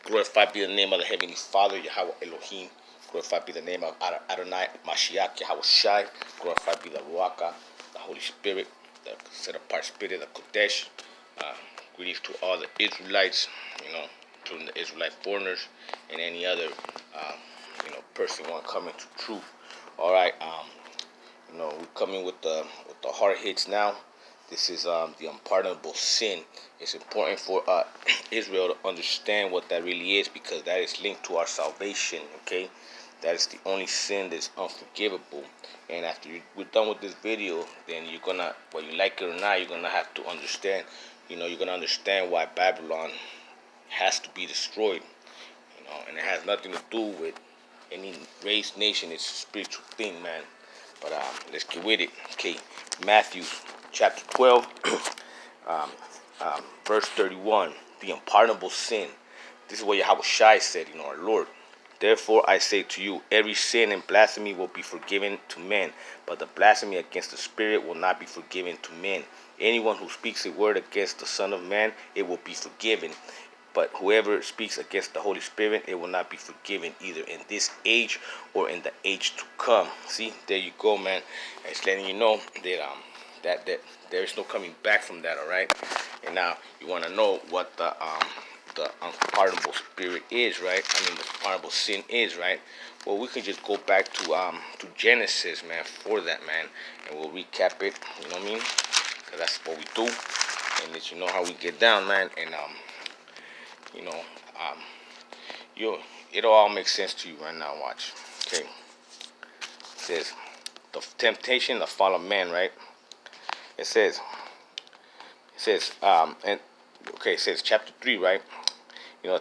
Glorified be the name of the Heavenly Father, Yahweh Elohim. Glorified be the name of Adonai Mashiach, Yahweh Shai. Glorified be the Ruach, the Holy Spirit, the set-apart Spirit, the Kodesh. Greetings to all the Israelites, including the Israelite foreigners and any other, person want to come into truth. All right, we're coming with the hard hits now. This is the unpardonable sin. It's important for Israel to understand what that really is, because that is linked to our salvation. Okay, that is the only sin that's unforgivable. And after we're done with this video, then you're gonna, whether you like it or not, you're gonna have to understand. You're gonna understand why Babylon has to be destroyed. And it has nothing to do with any race, nation. It's a spiritual thing, man. But let's get with it. Okay, Matthew chapter 12, verse 31, the unpardonable sin. This is what Yahweh Shai said, our Lord. Therefore I say to you, every sin and blasphemy will be forgiven to men, but the blasphemy against the Spirit will not be forgiven to men. Anyone who speaks a word against the Son of Man, it will be forgiven. But whoever speaks against the Holy Spirit, it will not be forgiven either in this age or in the age to come. See, there you go, man. It's letting you know that that there is no coming back from that. All right. And now you want to know what the unpardonable spirit is, right? The unpardonable sin is, right? Well, we can just go back to Genesis, man, for that, man, and we'll recap it. You know what I mean? Because that's what we do, and let you know how we get down, man. And it'll all make sense to you right now. Watch. Okay. It says the temptation, the fall of man, right? It says chapter 3, right?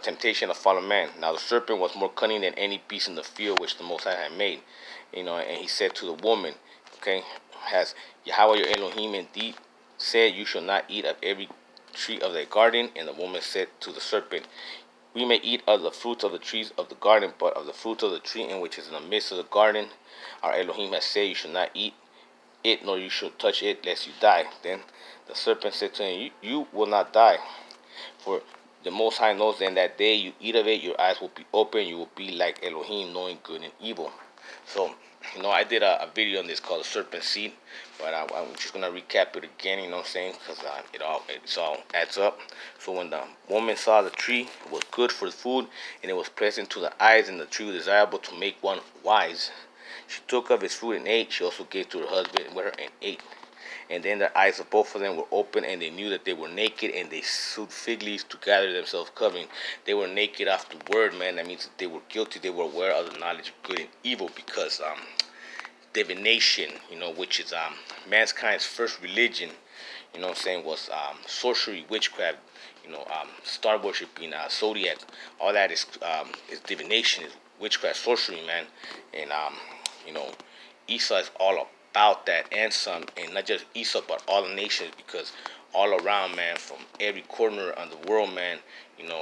Temptation, the fall of man. Now the serpent was more cunning than any beast in the field which the Most High had made. And he said to the woman, okay, has Yahweh your Elohim indeed said, you shall not eat of every tree of the garden? And the woman said to the serpent, we may eat of the fruits of the trees of the garden, but of the fruit of the tree in which is in the midst of the garden, our Elohim has said, you shall not eat it, nor you shall touch it, lest you die. Then the serpent said to him, you will not die, for the Most High knows then that day you eat of it, your eyes will be open, you will be like Elohim, knowing good and evil. So, I did a video on this called the serpent seed, but I'm just going to recap it again, you know what I'm saying, because it all adds up. So when the woman saw the tree was good for food, and it was pleasant to the eyes, and the tree was desirable to make one wise, she took of its fruit and ate. She also gave to her husband with her and ate. And then the eyes of both of them were open, and they knew that they were naked, and they sewed fig leaves to gather themselves covering. They were naked off the word, man. That means that they were guilty. They were aware of the knowledge of good and evil, because divination, which is mankind's first religion, was sorcery, witchcraft, star worshiping, zodiac. All that is divination, is witchcraft, sorcery, man. And Esau is all about that, and some, and not just Esau, but all the nations, because all around, man, from every corner of the world, man,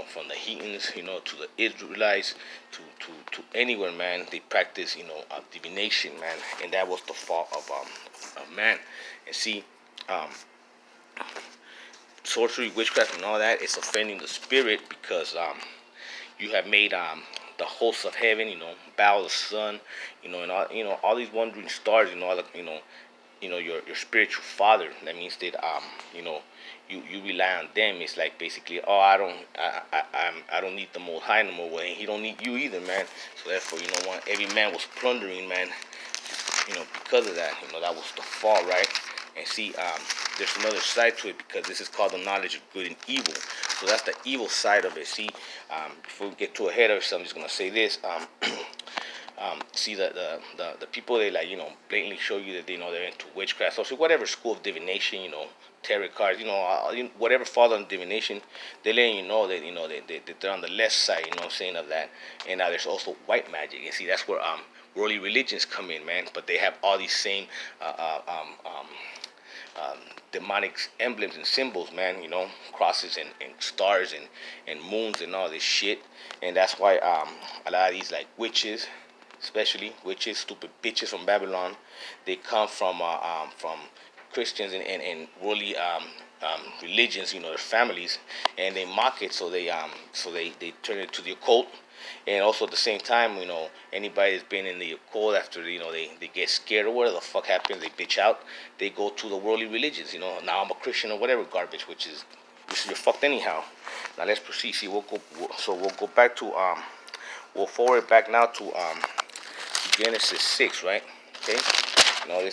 from the heathens, to the Israelites, to anywhere, man, they practice, divination, man, and that was the fault of man. And see, sorcery, witchcraft, and all that is offending the spirit, because you have made the hosts of heaven, bow the sun, and all these wandering stars, all the, your spiritual father. That means that you rely on them. It's like basically, I don't need the Most High no more. Well, he don't need you either, man. So therefore, every man was plundering, man. Because of that, that was the fall, right? And see, there's another side to it, because this is called the knowledge of good and evil. So that's the evil side of it. See, before we get too ahead of ourselves, I'm just gonna say this. See, the people, they blatantly show you that they're into witchcraft, so whatever school of divination, tarot cards, whatever falls on divination, they're letting you know that they're on the left side, saying, of that. And now there's also white magic. And see, that's where worldly religions come in, man. But they have all these same demonic emblems and symbols, man, crosses and stars and moons and all this shit. And that's why a lot of these, like, witches, especially witches, stupid bitches from Babylon, they come from Christians and worldly religions, their families, and they mock it. So they turn it to the occult. And also at the same time, anybody that's been in the occult after they get scared or whatever the fuck happens, they bitch out. They go to the worldly religions. Now I'm a Christian or whatever garbage, which is you're fucked anyhow. Now let's proceed. See, we'll go back to we'll forward back now to Genesis 6, right? Okay.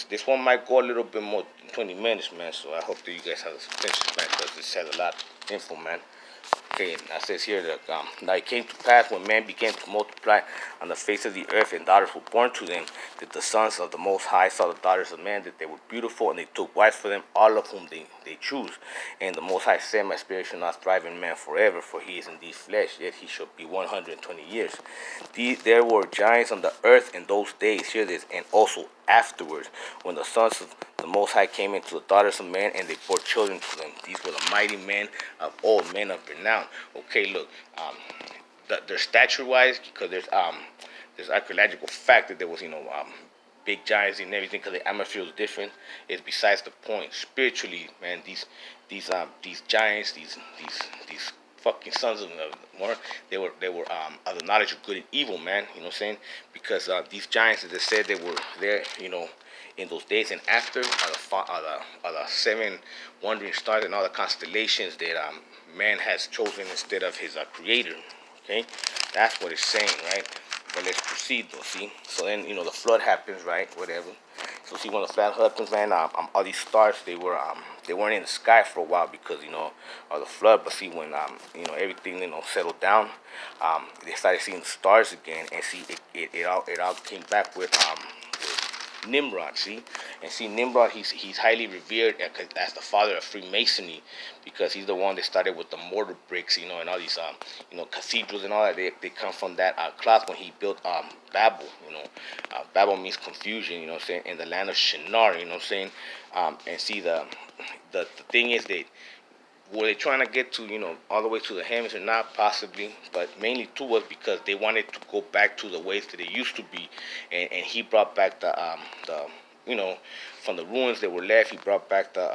This one might go a little bit more than 20 minutes, man. So I hope that you guys have the attention, man, because this has a lot of info, man. Okay, now it says here that now it came to pass when man began to multiply on the face of the earth, and daughters were born to them, that the sons of the Most High saw the daughters of man, that they were beautiful, and they took wives for them, all of whom they choose. And the Most High said, my spirit shall not thrive in man forever, for he is indeed flesh, yet he shall be 120 years. There were giants on the earth in those days, hear this, and also afterwards, when the sons of the Most High came into the daughters of man, and they bore children to them. These were the mighty men of old, men of renown. Okay, look, their stature-wise, because there's archaeological fact that there was big giants and everything, because the atmosphere was different. Is besides the point. Spiritually, man, these giants, these fucking sons of more, they were of the knowledge of good and evil, man. You know what I'm saying? Because these giants, as they said, they were there, in those days, and after are the seven wandering stars and all the constellations that man has chosen instead of his creator. Okay, that's what it's saying, right? But let's proceed, though. See, so then the flood happens, right? Whatever. So see, when the flood happens, man, all these stars they weren't in the sky for a while because of the flood. But see, when everything settled down, they started seeing the stars again, and see it all came back with Nimrod, see, and see Nimrod, he's highly revered as the father of Freemasonry, because he's the one that started with the mortar bricks, and all these cathedrals and all that. They come from that cloth when he built Babel. Babel means confusion, what I'm saying, in the land of Shinar, what I'm saying, and see the thing is that were they trying to get to, all the way to the heavens or not? Possibly, but mainly too was because they wanted to go back to the ways that they used to be, and he brought back the from the ruins that were left. He brought back the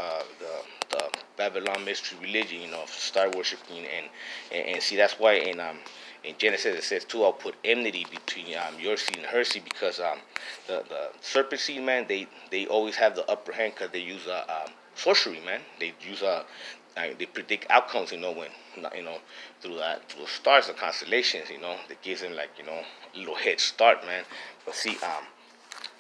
Babylon mystery religion, star worshiping, and see, that's why in Genesis it says too, I'll put enmity between your seed and her seed, because the serpent seed, man, they always have the upper hand because they use sorcery, man. They use they predict outcomes, when through the stars, the constellations, that gives them like a little head start, man. But see,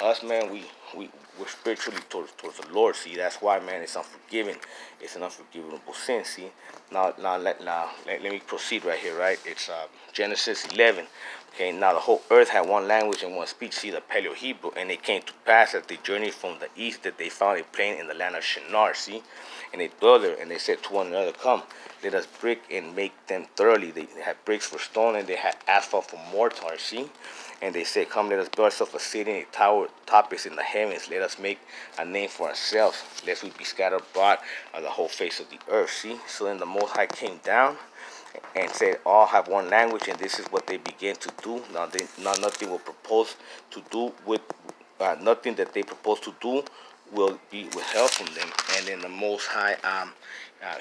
us, man, we're spiritually towards the Lord. See, that's why, man, it's unforgiving. It's an unforgivable sin. See, now let me proceed right here. Right, it's Genesis 11. Okay, now the whole earth had one language and one speech. See, the Paleo Hebrew, and it came to pass as they journeyed from the east that they found a plain in the land of Shinar. See, and they dwelt there, and they said to one another, "Come, let us break and make them thoroughly." They had bricks for stone, and they had asphalt for mortar. See. And they said, "Come, let us build ourselves a city and a tower, topics in the heavens. Let us make a name for ourselves, lest we be scattered abroad on the whole face of the earth." See? So then the Most High came down and said, all have one language, and this is what they began to do. Now nothing will propose to do with nothing that they propose to do will be withheld from them. And then the Most High,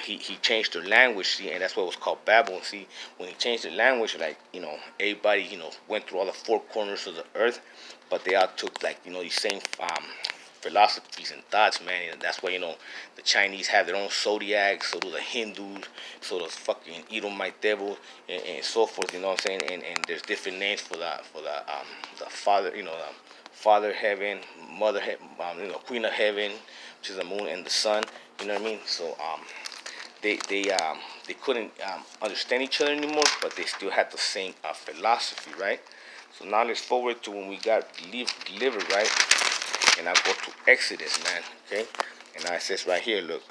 he changed their language, see, and that's what was called Babel. See, when he changed the language, like, everybody, went through all the four corners of the earth, but they all took, like, these same philosophies and thoughts, man. And that's why, the Chinese have their own zodiac, so do the Hindus, so does fucking Edomite devil, and so forth, what I'm saying? And there's different names for the father, the Father Heaven, Mother Heaven, Queen of Heaven, which is the moon, and the sun. You know what I mean? So they couldn't understand each other anymore, but they still had the same philosophy, right? So now let's forward to when we got delivered, right? And I go to Exodus, man. Okay, and now it says right here, look,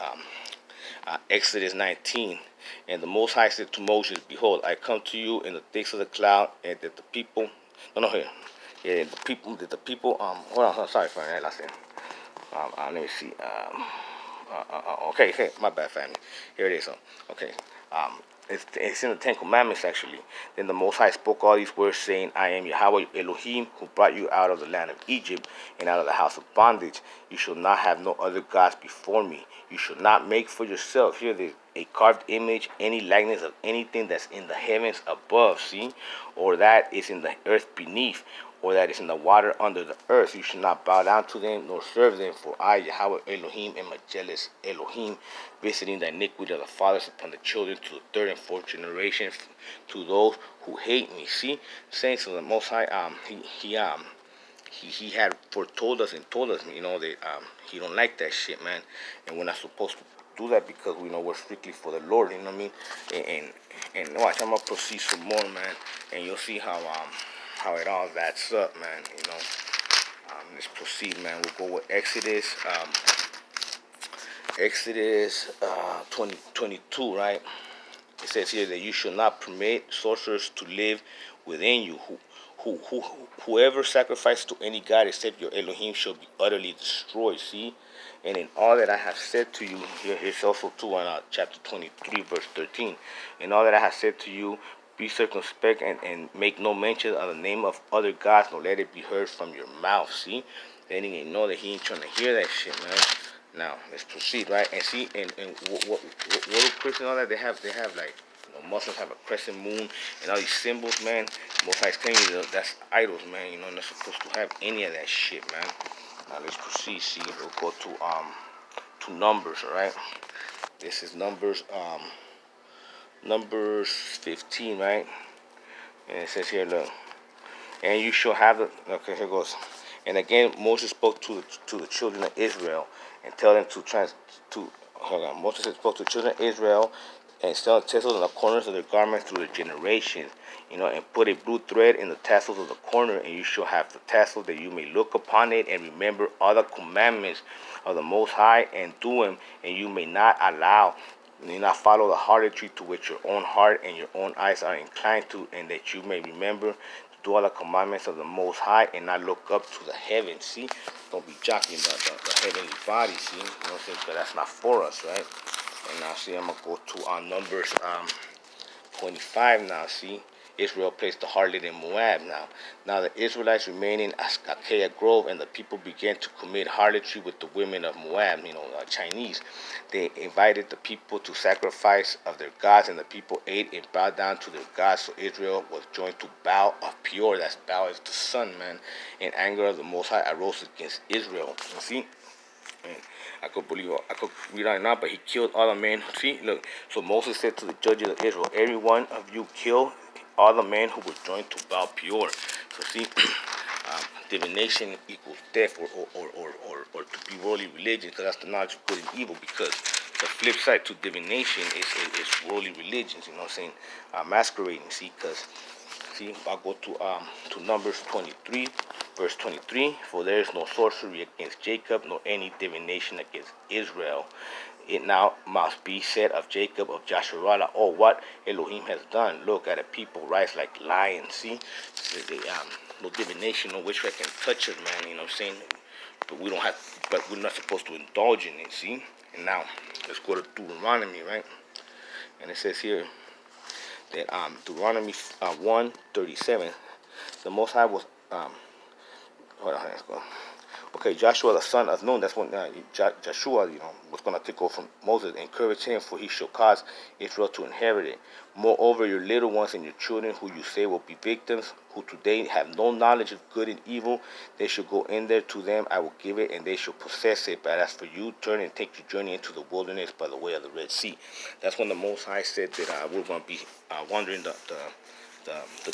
Exodus 19. And the Most High said to Moses, "Behold, I come to you in the thickest of the cloud, and that the people, here. Yeah, the people, hold on, sorry for that last thing. Let me see. Okay, my bad, family. Here it is. Okay. It's in the Ten Commandments, actually. Then the Most High spoke all these words, saying, I am Yahweh Elohim, who brought you out of the land of Egypt and out of the house of bondage. You shall not have no other gods before me. You shall not make for yourself, here there's a carved image, any likeness of anything that's in the heavens above, see, or that is in the earth beneath, or that is in the water under the earth. You should not bow down to them nor serve them, for I, Yahweh Elohim, am a jealous Elohim, visiting the iniquity of the fathers upon the children to the third and fourth generation, to those who hate me. See, saints of the Most High, he had foretold us and told us, that he don't like that shit, man, and we're not supposed to do that because we know we're strictly for the Lord. You know what I mean? And watch, I'm gonna proceed some more, man, and you'll see how it all adds up, man. Let's proceed, man. We'll go with Exodus 20:22, right? It says here that you shall not permit sorcerers to live within you. Whoever sacrifices to any god except your Elohim shall be utterly destroyed. See, and in all that I have said to you, here's also too on chapter 23, verse 13. In all that I have said to you, be circumspect and make no mention of the name of other gods, nor let it be heard from your mouth. See, then he ain't know that he ain't trying to hear that shit, man. Now let's proceed, right? And see, and what do Christians all that they have like, Muslims have a crescent moon and all these symbols, man. Most High's claiming that's idols, man. They're not supposed to have any of that shit, man. Now let's proceed. See, we'll go to Numbers, all right? This is Numbers 15, right? And it says here, look, and you shall have the. Okay, here goes. And again, Moses spoke to the children of Israel and tell them Moses spoke to the children of Israel and sell tassels on the corners of their garments through the generations, and put a blue thread in the tassels of the corner, and you shall have the tassel that you may look upon it and remember all the commandments of the Most High and do them, and you may not follow the harlotry to which your own heart and your own eyes are inclined to, and that you may remember to do all the commandments of the Most High and not look up to the heavens. See, don't be jocking the heavenly body. See, what I'm saying? But that's not for us, right? And now, see, I'm gonna go to Numbers 25 now. See, Israel placed the harlot in Moab. Now the Israelites remained in Achaia Grove, and the people began to commit harlotry with the women of Moab, Chinese. They invited the people to sacrifice of their gods, and the people ate and bowed down to their gods. So Israel was joined to Baal of Peor. That's Baal is the sun, man. In anger of the Most High arose against Israel. You see? And I could read on now, but he killed all the men. See, look. So Moses said to the judges of Israel, every one of you kill all the men who were joined to Baal Peor. So see, divination equals death, or to be worldly religion, because that's the knowledge of good and evil. Because the flip side to divination is worldly religions. You know what I'm saying? Masquerading. See, because I'll go to Numbers 23. Verse 23, for there is no sorcery against Jacob, nor any divination against Israel. It now must be said of Jacob, of Jasharallah, oh, what Elohim has done. Look at a people rise like lions. See, no divination, no witchcraft can touch us, man. You know what I'm saying? But we're not supposed to indulge in it. See, and now let's go to Deuteronomy, right? And it says here that Deuteronomy 1:37, the Most High was hold on, let's go. Okay, Joshua the son of Nun, that's when Joshua, was going to take over from Moses. Encourage him, for he shall cause Israel to inherit it. Moreover, your little ones and your children, who you say will be victims, who today have no knowledge of good and evil, they shall go in there to them. I will give it, and they shall possess it. But as for you, turn and take your journey into the wilderness by the way of the Red Sea. That's when the Most High said that we're going to be wandering the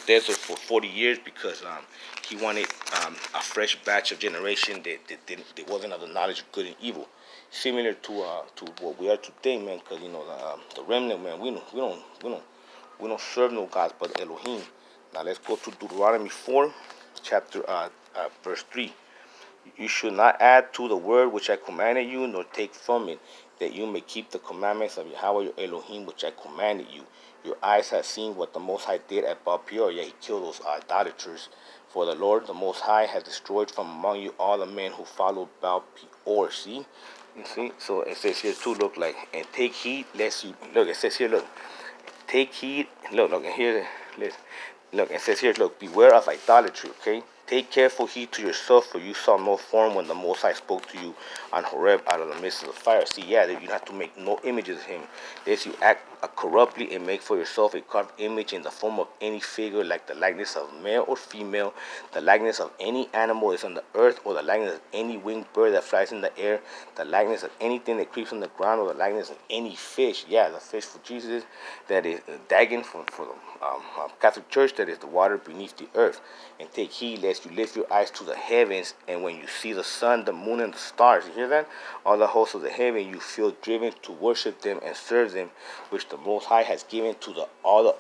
desert for 40 years because he wanted a fresh batch of generation that wasn't of the knowledge of good and evil, similar to what we are today, man. Because the remnant, man, we don't serve no gods but Elohim. Now let's go to Deuteronomy 4, chapter verse 3. You should not add to the word which I commanded you, nor take from it, that you may keep the commandments of Yahweh your Elohim which I commanded you. Your eyes have seen what the Most High did at Baal Peor. Yeah, he killed those idolaters. For the Lord, the Most High, has destroyed from among you all the men who followed Baal Peor. See? You see? So it says here too, look, like, and take heed lest you, look, it says here, look, Take heed. Look, and here, listen. Look, it says here, look, beware of idolatry, okay? Take careful heed to yourself, for you saw no form when the Most High spoke to you on Horeb out of the midst of the fire. See, yeah, you have to make no images of him. Lest you act corruptly and make for yourself a carved image in the form of any figure, like the likeness of male or female, the likeness of any animal is on the earth, or the likeness of any winged bird that flies in the air, the likeness of anything that creeps on the ground, or the likeness of any fish. Yeah, the fish for Jesus, that is Dagon for the Catholic Church, that is the water beneath the earth. And take heed lest you lift your eyes to the heavens, and when you see the sun, the moon, and the stars, you hear that? All the hosts of the heaven, you feel driven to worship them and serve them, which the Most High has given to all the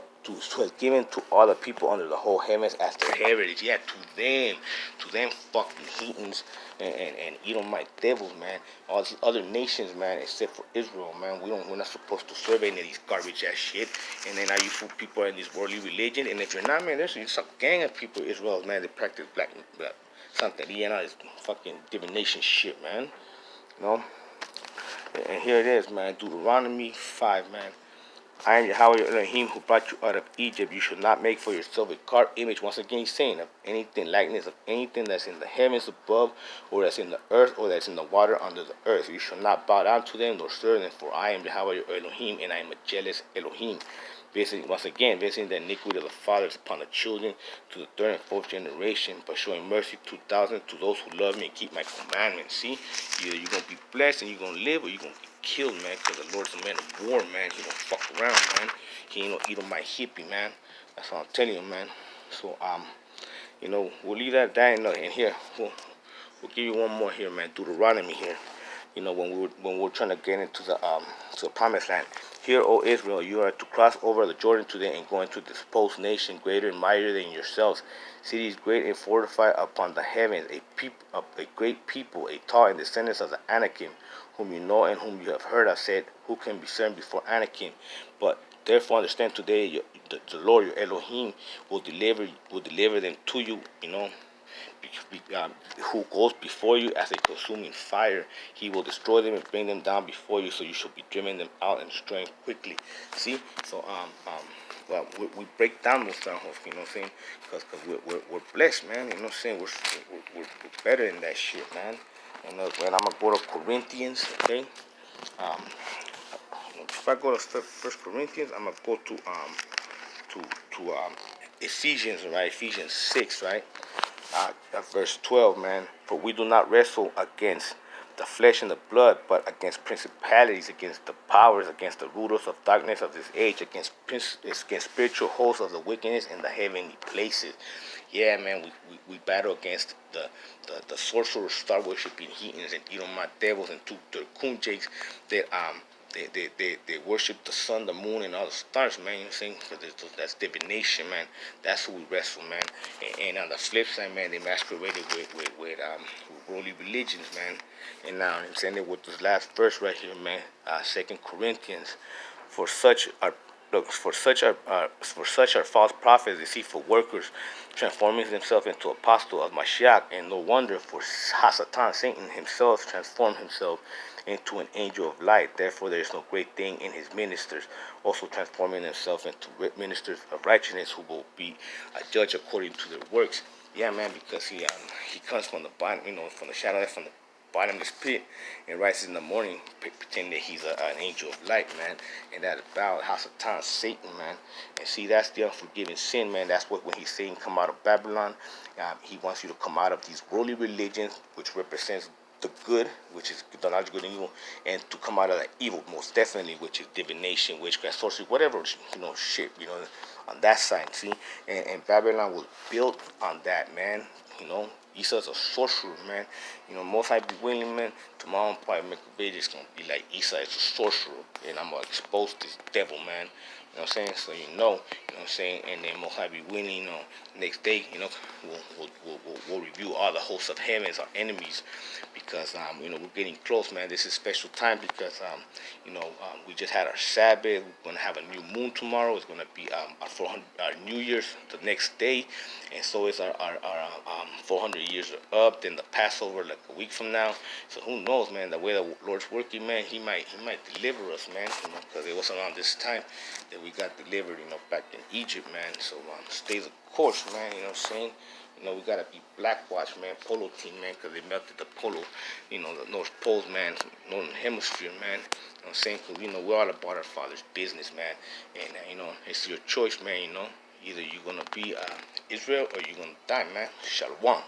people under the whole heavens as their heritage. Yeah, to them fucking heathens and Edomite devils, man. All these other nations, man, except for Israel, man. We're not supposed to serve any of these garbage ass shit. And then now you fool people in this worldly religion. And if you're not, man, there's a gang of people in Israel, man, that practice black Santeria, this fucking divination shit, man. You know? And here it is, man. Deuteronomy 5, man. I am Yahweh your Elohim who brought you out of Egypt. You should not make for yourself a carved image. Once again, he's saying of anything, likeness of anything that's in the heavens above, or that's in the earth, or that's in the water under the earth. You shall not bow down to them nor serve them, for I am Yahweh your Elohim, and I am a jealous Elohim. Once again, visiting the iniquity of the fathers upon the children to the third and fourth generation, but showing mercy 2,000 to those who love me and keep my commandments. See, either you're going to be blessed and you're going to live, or you're going to be killed, man, because the Lord's a man of war, man. He don't fuck around, man. He ain't no Edomite hippie, man. That's what I'm telling you, man. So, we'll leave that at that, and here, we'll give you one more here, man. Deuteronomy here. When we're trying to get into the promised land. Hear, O Israel, you are to cross over the Jordan today and go into this post nation greater and mightier than yourselves. Cities great and fortified upon the heavens, a great people, a tall and descendants of the Anakim, whom you know and whom you have heard. I said, who can discern before Anakim? But therefore understand today, the Lord your Elohim will deliver them to you. Who goes before you as a consuming fire. He will destroy them and bring them down before you, so you shall be driven them out and destroy them quickly. See, so we break down those strongholds, you know what I'm saying? Because we're blessed, man. You know what I'm saying? We're better than that shit, man. And when I'm gonna go to Corinthians, okay. If I go to First Corinthians, I'm gonna go to Ephesians, right? Ephesians 6, right? Verse 12, man. For we do not wrestle against the flesh and the blood, but against principalities, against the powers, against the rulers of darkness of this age, against spiritual hosts of the wickedness in the heavenly places. Yeah, man, we battle against the sorcerers, star worshiping heathens, and Edomite devils, and their kunjakes that they worship the sun, the moon, and all the stars, man. You know what I'm saying? Because that's divination, man. That's who we wrestle, man. And on the flip side, man, they masqueraded with worldly religions, man. And now I'm saying it with this last verse right here, man. 2 Corinthians. For such are false prophets, deceitful workers, transforming themselves into apostles of Mashiach, and no wonder, for Hasatan, Satan himself, transformed himself into an angel of light. Therefore there is no great thing in his ministers, also transforming themselves into ministers of righteousness, who will be a judge according to their works. Yeah, man, because he comes from the bottom, from the shadow, from the bottomless pit, and rises in the morning pretending that he's an angel of light, man. And that about Hasatan, Satan, man. And see, that's the unforgiving sin, man. That's what when he's saying come out of Babylon, he wants you to come out of these worldly religions, which represents the good, which is the knowledge of good and evil, and to come out of the evil, most definitely, which is divination, witchcraft, sorcery, whatever, shit, on that side, see. And Babylon was built on that, man. Esau's a sorcerer, man. Most I be willing, man. Tomorrow I'm probably make a video. It's gonna be like Esau is a sorcerer, and I'm gonna expose this devil, man. You know what I'm saying? So you know what I'm saying? And then most I be winning, next day, we'll review all the hosts of heavens, our enemies, because we're getting close, man. This is special time because we just had our Sabbath. We're gonna have a new moon tomorrow. It's gonna be our New Year's the next day, and so is our 400 years are up. Then the Passover like a week from now. So who knows, man? The way the Lord's working, man, He might deliver us, man. Because it was around this time that we we got delivered, back in Egypt, man. So stay the course, man. You know what I'm saying? We gotta be Blackwatch, man, polo team, man, because they melted the polo, the North Poles, man, Northern Hemisphere, man. You know what I'm saying? Because, we're all about our Father's business, man. And, it's your choice, man, Either you're going to be Israel or you're going to die, man. Shalom.